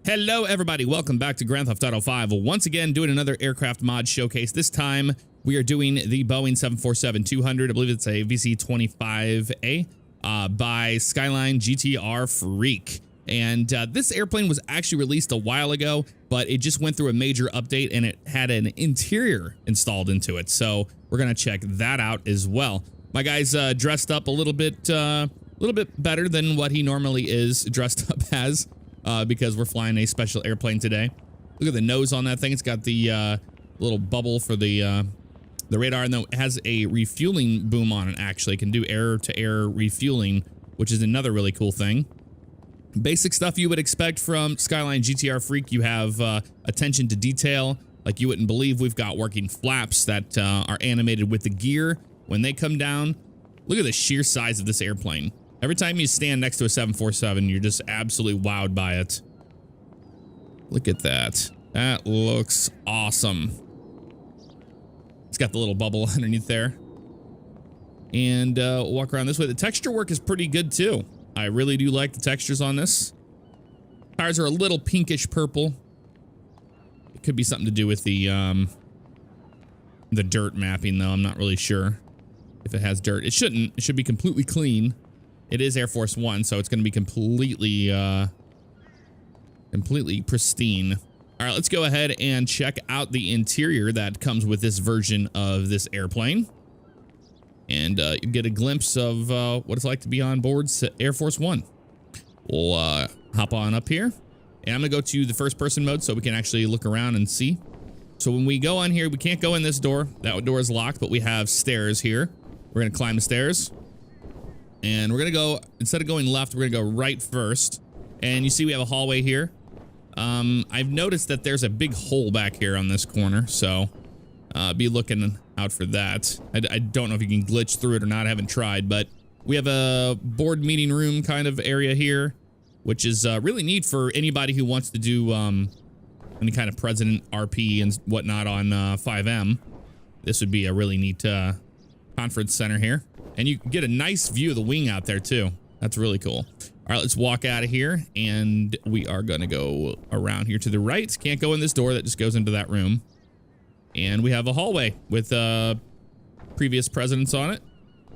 Hello, everybody. Welcome back to Grand Theft Auto 5. Once again, doing another aircraft mod showcase. This time, we are doing the Boeing 747-200. I believe it's a VC-25A by Skyline GTR Freak. And this airplane was actually released a while ago, but it just went through a major update and it had an interior installed into it. So we're going to check that out as well. My guy's dressed up a little bit better than what he normally is dressed up as. Because we're flying a special airplane today. Look at the nose on that thing. It's got the little bubble for the radar, and then it has a refueling boom on it. Actually, it can do air-to-air refueling, which is another really cool thing. Basic stuff you would expect from Skyline GTR Freak. You have attention to detail, like you wouldn't believe. We've got working flaps that are animated with the gear when they come down. Look at the sheer size of this airplane. Every time you stand next to a 747, you're just absolutely wowed by it. Look at that. That looks awesome. It's got the little bubble underneath there. And we'll walk around this way. The texture work is pretty good too. I really do like the textures on this. Tires are a little pinkish purple. It could be something to do with the dirt mapping though. I'm not really sure if it has dirt. It shouldn't. It should be completely clean. It is Air Force One, so it's going to be completely pristine. All right, let's go ahead and check out the interior that comes with this version of this airplane. And you get a glimpse of what it's like to be on board Air Force One. We'll hop on up here. And I'm going to go to the first-person mode so we can actually look around and see. So when we go on here, we can't go in this door. That door is locked, but we have stairs here. We're going to climb the stairs. And we're going to go, instead of going left, we're going to go right first. And you see we have a hallway here. I've noticed that there's a big hole back here on this corner. So be looking out for that. I don't know if you can glitch through it or not. I haven't tried. But we have a board meeting room kind of area here, which is really neat for anybody who wants to do any kind of president RP and whatnot on 5M. This would be a really neat conference center here. And you get a nice view of the wing out there too. That's really cool. All right, let's walk out of here and we are going to go around here to the right. Can't go in this door that just goes into that room. And we have a hallway with previous presidents on it.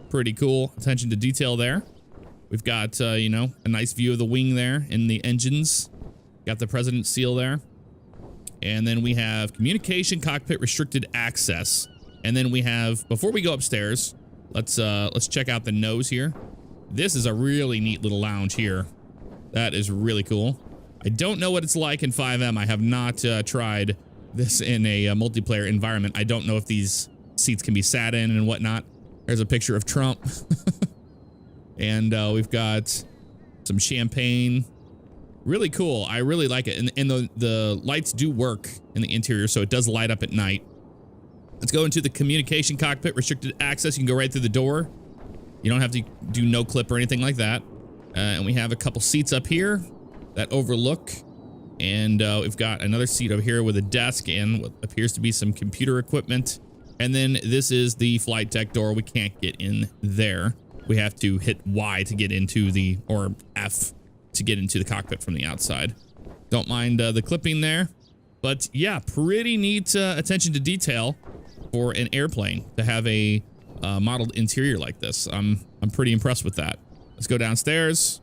Pretty cool. Attention to detail there. We've got, you know, a nice view of the wing there in the engines. Got the president's seal there. And then we have communication cockpit restricted access. And then we have, before we go upstairs, let's check out the nose here. This is a really neat little lounge here. That is really cool. I don't know what it's like in 5M. I have not tried this in a multiplayer environment. I don't know if these seats can be sat in and whatnot. There's a picture of Trump. And we've got some champagne. Really cool. I really like it. And the lights do work in the interior, so it does light up at night. Let's go into the communication cockpit, restricted access. You can go right through the door. You don't have to do no clip or anything like that. And we have a couple seats up here that overlook. And we've got another seat over here with a desk and what appears to be some computer equipment. And then this is the flight deck door. We can't get in there. We have to hit Y to get into the, or F to get into the cockpit from the outside. Don't mind the clipping there. But yeah, pretty neat attention to detail for an airplane to have a modeled interior like this. I'm pretty impressed with that. Let's go downstairs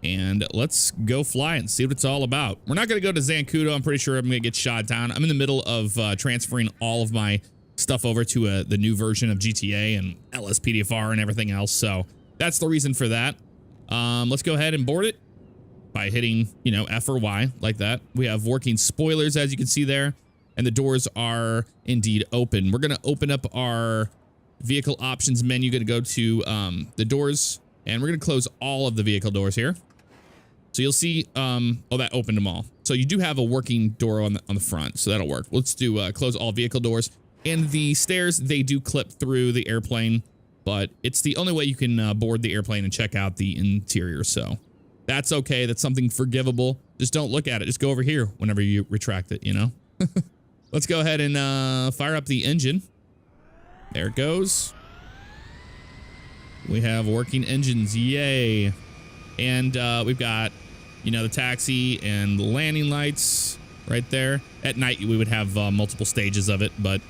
and let's go fly and see what it's all about. We're not going to go to Zancudo. I'm pretty sure I'm going to get shot down. I'm in the middle of transferring all of my stuff over to the new version of GTA and LSPDFR and everything else. So that's the reason for that. Let's go ahead and board it by hitting, you know, F or Y like that. We have working spoilers, as you can see there. And the doors are indeed open. We're going to open up our vehicle options menu. Going to go to the doors, and we're going to close all of the vehicle doors here. So you'll see, oh, that opened them all. So you do have a working door on the front, so that'll work. Let's do close all vehicle doors. And the stairs, they do clip through the airplane, but it's the only way you can board the airplane and check out the interior. So that's okay. That's something forgivable. Just don't look at it. Just go over here whenever you retract it, you know? Let's go ahead and fire up the engine. There it goes. We have working engines. Yay. And we've got you know, the taxi and the landing lights right there. At night, we would have multiple stages of it, but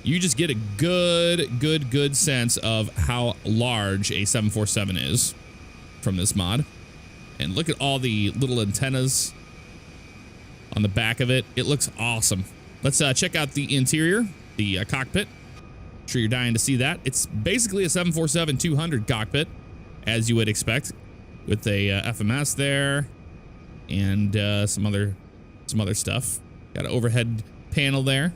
you just get a good sense of how large a 747 is from this mod. And look at all the little antennas on the back of it. It looks awesome. Let's check out the interior, the cockpit. I'm sure you're dying to see that. It's basically a 747-200 cockpit, as you would expect, with a FMS there and some other stuff. Got an overhead panel there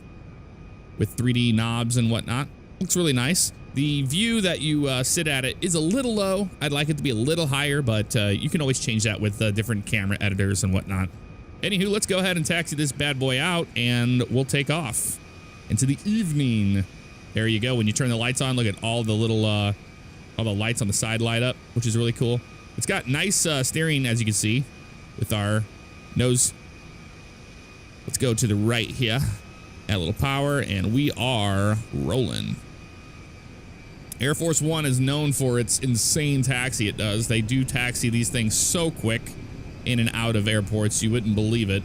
with 3D knobs and whatnot. Looks really nice. The view that you sit at it is a little low. I'd like it to be a little higher, but you can always change that with different camera editors and whatnot. Anywho, let's go ahead and taxi this bad boy out, and we'll take off into the evening. There you go. When you turn the lights on, look at all the little all the lights on the side light up, which is really cool. It's got nice steering, as you can see, with our nose. Let's go to the right here. Add a little power, and we are rolling. Air Force One is known for its insane taxi it does. They do taxi these things so quick in and out of airports, you wouldn't believe it.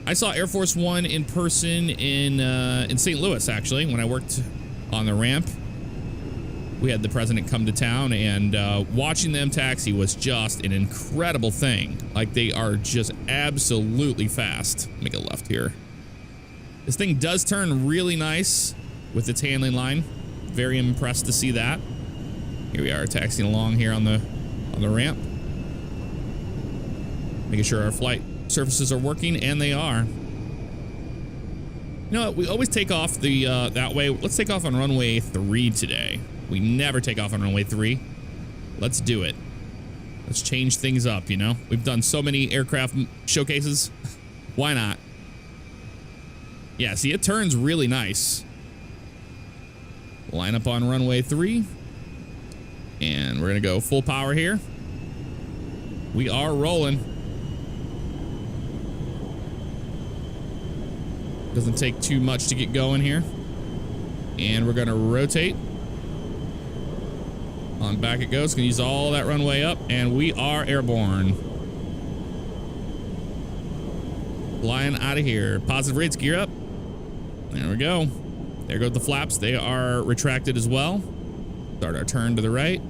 I saw Air Force One in person in St. Louis, actually, when I worked on the ramp. We had the president come to town, and watching them taxi was just an incredible thing. Like, they are just absolutely fast. Make a left here. This thing does turn really nice with its handling line. Very impressed to see that. Here we are taxiing along here on the ramp. Making sure our flight surfaces are working, and they are. You know what? We always take off the that way. Let's take off on runway 3 today. We never take off on runway 3. Let's do it. Let's change things up, you know? We've done so many aircraft showcases. Why not? Yeah, see, it turns really nice. Line up on runway 3. And we're going to go full power here. We are rolling. Doesn't take too much to get going here. And we're going to rotate. On back it goes. Gonna use all that runway up, and we are airborne. Flying out of here. Positive rates, gear up. There we go. There go the flaps. They are retracted as well. Start our turn to the right.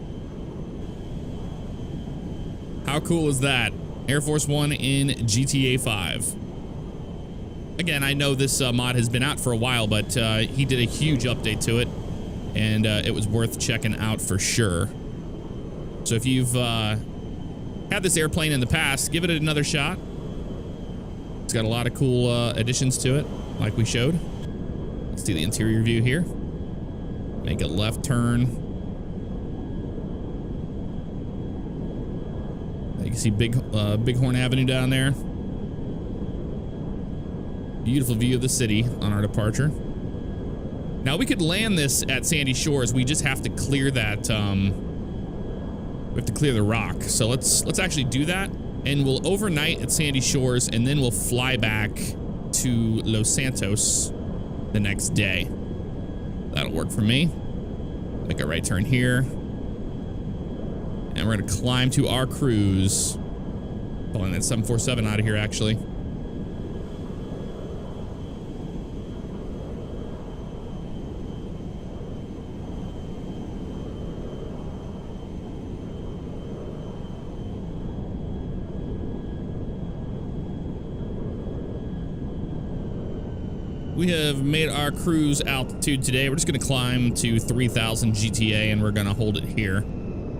How cool is that? Air Force One in GTA 5. Again, I know this mod has been out for a while, but he did a huge update to it. And it was worth checking out for sure. So if you've had this airplane in the past, give it another shot. It's got a lot of cool additions to it, like we showed. Let's see the interior view here. Make a left turn. You can see Bighorn Avenue down there. Beautiful view of the city on our departure. Now we could land this at Sandy Shores. We just have to clear that. We have to clear the rock. So let's actually do that, and we'll overnight at Sandy Shores, and then we'll fly back to Los Santos the next day. That'll work for me. Make a right turn here, and we're gonna climb to our cruise. Pulling that 747 out of here, actually. We have made our cruise altitude today. We're just going to climb to 3,000 GTA, and we're going to hold it here.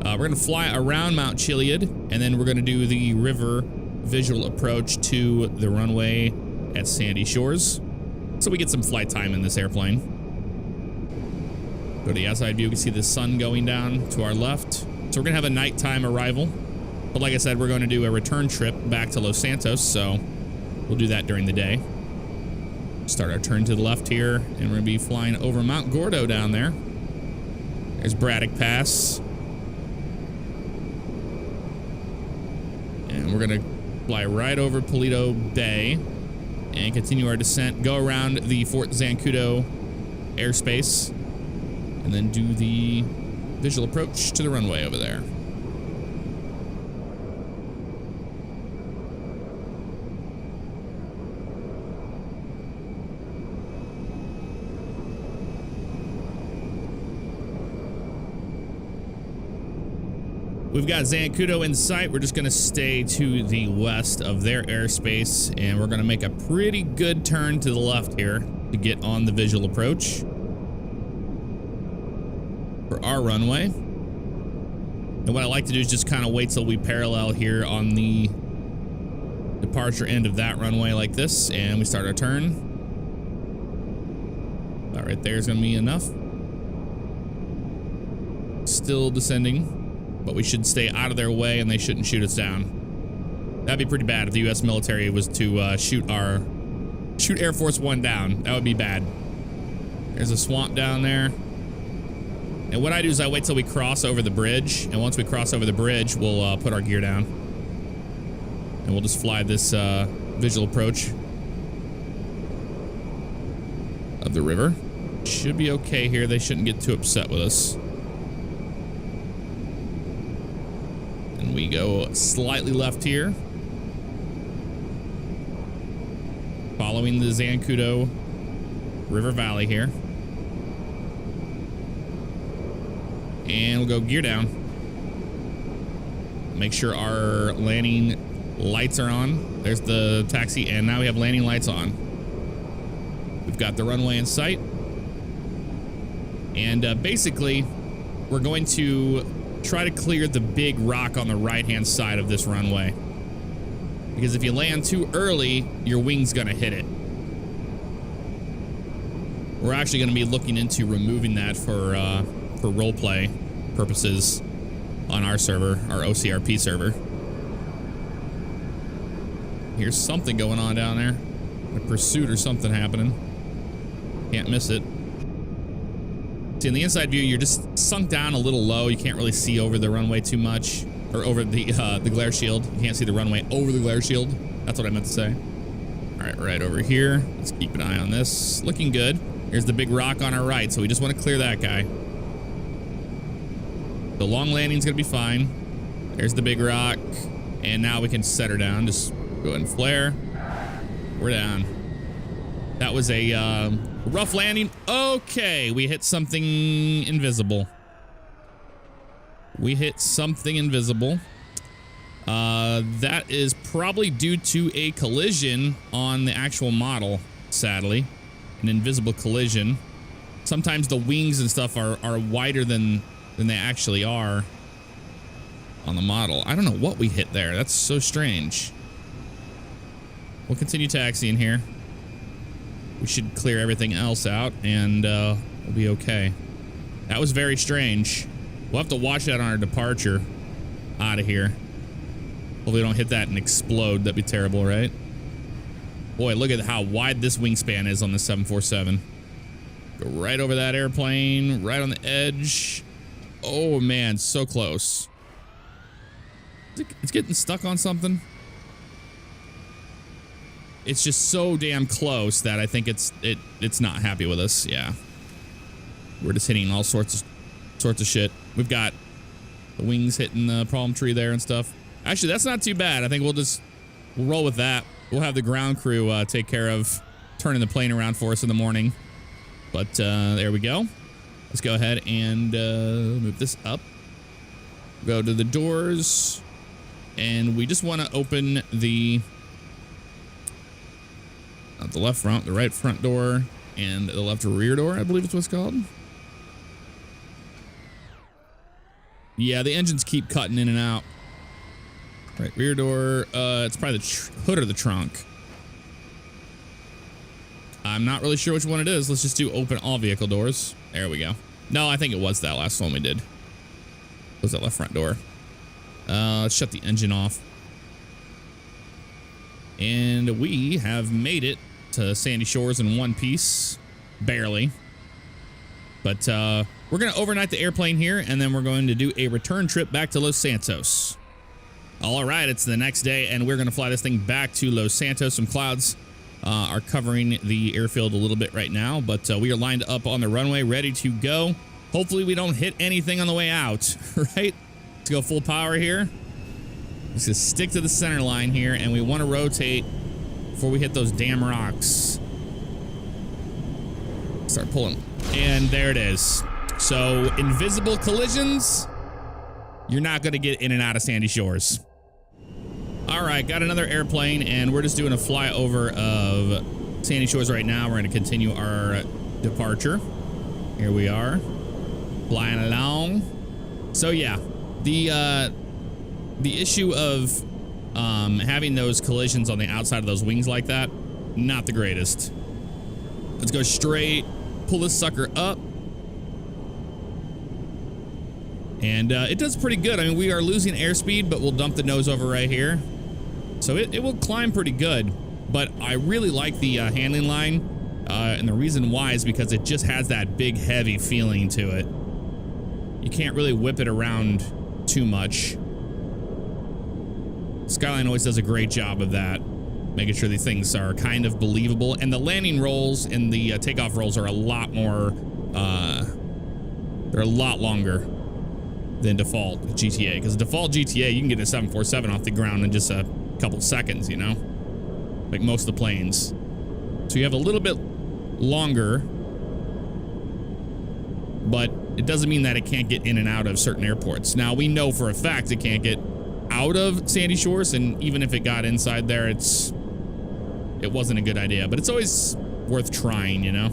We're going to fly around Mount Chiliad, and then we're going to do the river visual approach to the runway at Sandy Shores, so we get some flight time in this airplane. Go to the outside view. We can see the sun going down to our left. So we're going to have a nighttime arrival. But like I said, we're going to do a return trip back to Los Santos, so we'll do that during the day. Start our turn to the left here, and we're going to be flying over Mount Gordo down there. There's Braddock Pass. And we're going to fly right over Paleto Bay and continue our descent. Go around the Fort Zancudo airspace, and then do the visual approach to the runway over there. We've got Zancudo in sight. We're just going to stay to the west of their airspace, and we're going to make a pretty good turn to the left here to get on the visual approach for our runway. And what I like to do is just kind of wait till we parallel here on the departure end of that runway like this, and we start our turn. About right there is going to be enough. Still descending, but we should stay out of their way and they shouldn't shoot us down. That'd be pretty bad if the U.S. military was to shoot Air Force One down. That would be bad. There's a swamp down there. And what I do is I wait till we cross over the bridge, and once we cross over the bridge, we'll put our gear down. And we'll just fly this visual approach of the river. Should be okay here. They shouldn't get too upset with us. And we go slightly left here, following the Zancudo River Valley here. And we'll go gear down. Make sure our landing lights are on. There's the taxi, and now we have landing lights on. We've got the runway in sight. And basically, we're going to try to clear the big rock on the right-hand side of this runway. Because if you land too early, your wing's gonna hit it. We're actually gonna be looking into removing that for roleplay purposes on our server, our OCRP server. Here's something going on down there. A pursuit or something happening. Can't miss it. See, in the inside view, you're just sunk down a little low. You can't really see over the runway too much, or over the glare shield. You can't see the runway over the glare shield. That's what I meant to say. All right, right over here. Let's keep an eye on this. Looking good. Here's the big rock on our right, so we just want to clear that guy. The long landing's gonna be fine. There's the big rock, and now we can set her down. Just go ahead and flare. We're down. That was a rough landing. Okay, we hit something invisible. We hit something invisible. That is probably due to a collision on the actual model, sadly. An invisible collision. Sometimes the wings and stuff are wider than they actually are on the model. I don't know what we hit there. That's so strange. We'll continue taxiing here. We should clear everything else out, and we'll be okay. That was very strange. We'll have to watch that on our departure out of here. Hopefully we don't hit that and explode. That'd be terrible, right? Boy, look at how wide this wingspan is on the 747. Go right over that airplane, right on the edge. Oh man, so close. It's getting stuck on something. It's just so damn close that I think it's not happy with us. Yeah, we're just hitting all sorts of shit. We've got the wings hitting the palm tree there and stuff. Actually, that's not too bad. I think we'll roll with that. We'll have the ground crew take care of turning the plane around for us in the morning. But there we go. Let's go ahead and move this up. Go to the doors, and we just want to open the not the left front, the right front door, and the left rear door, I believe it's what's called. Yeah, the engines keep cutting in and out. Right rear door, it's probably the hood or the trunk. I'm not really sure which one it is. Let's just do open all vehicle doors. There we go. No, I think it was that last one we did. It was that left front door. Let's shut the engine off. And we have made it to Sandy Shores in one piece. Barely. But we're going to overnight the airplane here, and then we're going to do a return trip back to Los Santos. All right, it's the next day, and we're going to fly this thing back to Los Santos. Some clouds are covering the airfield a little bit right now, but we are lined up on the runway, ready to go. Hopefully we don't hit anything on the way out, right? Let's go full power here. Let's just stick to the center line here, and we want to rotate before we hit those damn rocks. Start pulling. And there it is. So, invisible collisions, you're not going to get in and out of Sandy Shores. All right, got another airplane, and we're just doing a flyover of Sandy Shores right now. We're going to continue our departure. Here we are, flying along. So yeah, the issue of having those collisions on the outside of those wings like that, not the greatest. Let's go straight, pull this sucker up. And it does pretty good. I mean, we are losing airspeed, but we'll dump the nose over right here. So it will climb pretty good. But I really like the handling line. And the reason why is because it just has that big, heavy feeling to it. You can't really whip it around too much. Skyline always does a great job of that, making sure these things are kind of believable. And the landing rolls and the takeoff rolls are a lot more, they're a lot longer than default GTA. Because default GTA, you can get a 747 off the ground in just a couple seconds, you know? Like most of the planes. So you have a little bit longer, but it doesn't mean that it can't get in and out of certain airports. Now, we know for a fact it can't get out of Sandy Shores, and even if it got inside there, it wasn't a good idea. But it's always worth trying, you know?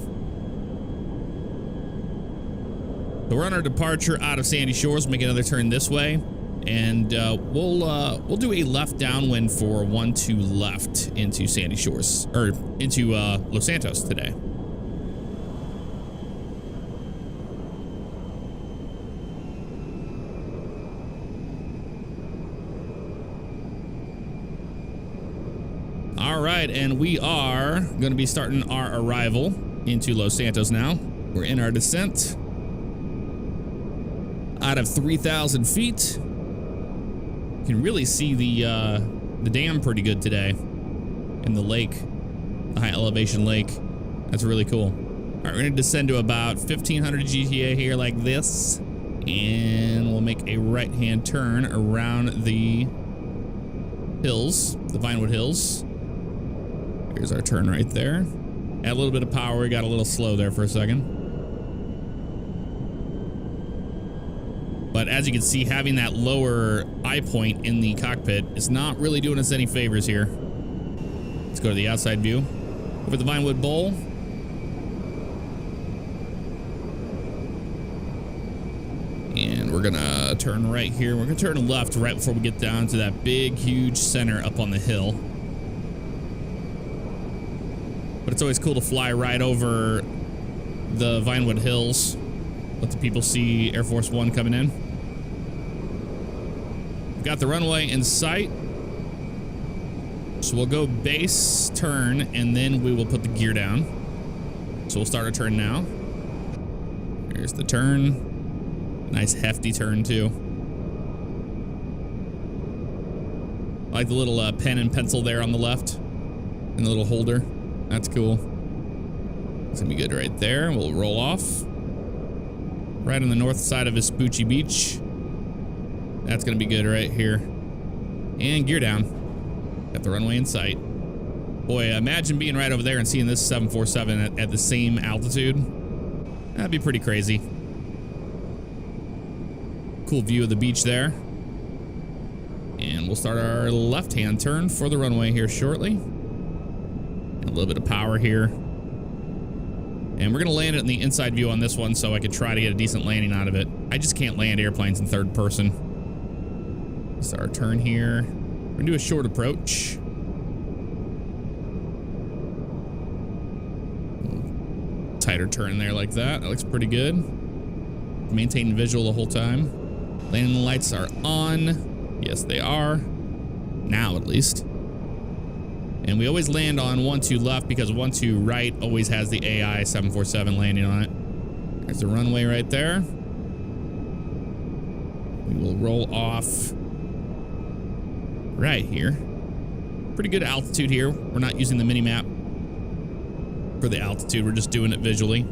So we're on our departure out of Sandy Shores, make another turn this way, and we'll do a left downwind for 12 left into Sandy Shores, or into Los Santos today. All right, and we are going to be starting our arrival into Los Santos now. We're in our descent. Out of 3,000 feet. You can really see the dam pretty good today. And the lake, the high elevation lake. That's really cool. All right, we're going to descend to about 1,500 GTA here like this. And we'll make a right-hand turn around the hills, the Vinewood Hills. Here's our turn right there. Add a little bit of power. We got a little slow there for a second. But as you can see, having that lower eye point in the cockpit is not really doing us any favors here. Let's go to the outside view. Over the Vinewood Bowl. And we're gonna turn right here. We're gonna turn left right before we get down to that big, huge center up on the hill. But it's always cool to fly right over the Vinewood Hills. Let the people see Air Force One coming in. We've got the runway in sight. So we'll go base turn and then we will put the gear down. So we'll start our turn now. Here's the turn. Nice hefty turn too. I like the little pen and pencil there on the left. And the little holder. That's cool. It's gonna be good right there. We'll roll off. Right on the north side of Vespucci Beach. That's gonna be good right here. And gear down. Got the runway in sight. Boy, imagine being right over there and seeing this 747 at the same altitude. That'd be pretty crazy. Cool view of the beach there. And we'll start our left-hand turn for the runway here shortly. A little bit of power here. And we're going to land it in the inside view on this one so I could try to get a decent landing out of it. I just can't land airplanes in third person. So our turn here. We're going to do a short approach. Tighter turn there like that. That looks pretty good. Maintaining visual the whole time. Landing lights are on. Yes, they are. Now, at least. And we always land on 12 left because 12 right always has the AI 747 landing on it. There's the runway right there. We will roll off right here. Pretty good altitude here. We're not using the mini map for the altitude. We're just doing it visually.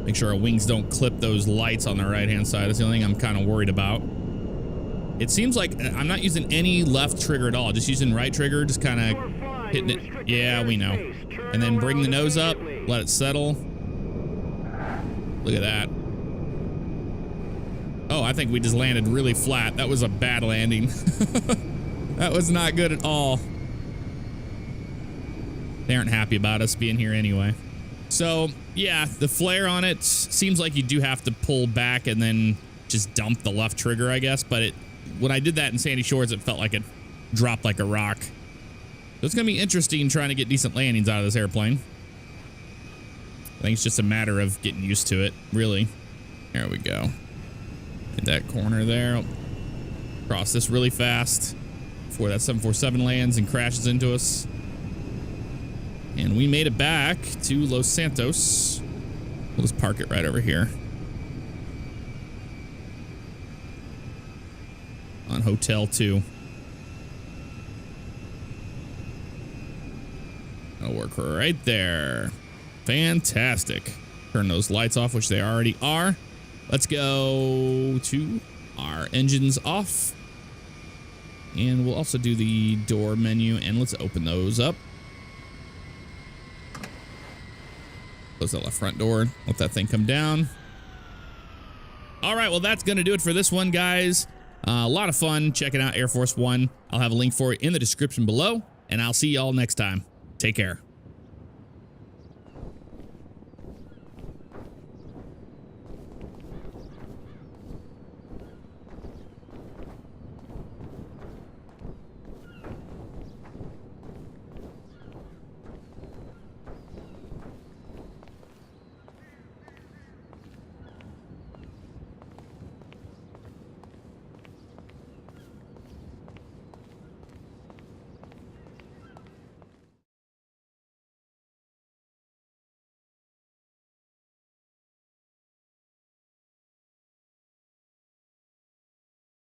Make sure our wings don't clip those lights on the right-hand side. That's the only thing I'm kind of worried about. It seems like I'm not using any left trigger at all. Just using right trigger, just kind of hitting it. Yeah, we know. And then bring the nose up, let it settle. Look at that. Oh, I think we just landed really flat. That was a bad landing. That was not good at all. They aren't happy about us being here anyway. So, yeah, the flare on it seems like you do have to pull back and then just dump the left trigger, I guess. But when I did that in Sandy Shores, it felt like it dropped like a rock. So it's going to be interesting trying to get decent landings out of this airplane. I think it's just a matter of getting used to it, really. There we go. Hit that corner there. Cross this really fast before that 747 lands and crashes into us. And we made it back to Los Santos. We'll just park it right over here. On Hotel 2. That'll work right there. Fantastic. Turn those lights off, which they already are. Let's go to our engines off. And we'll also do the door menu, and let's open those up. Close that left front door. Let that thing come down. All right, well, that's going to do it for this one, guys. A lot of fun checking out Air Force One. I'll have a link for it in the description below, and I'll see y'all next time. Take care.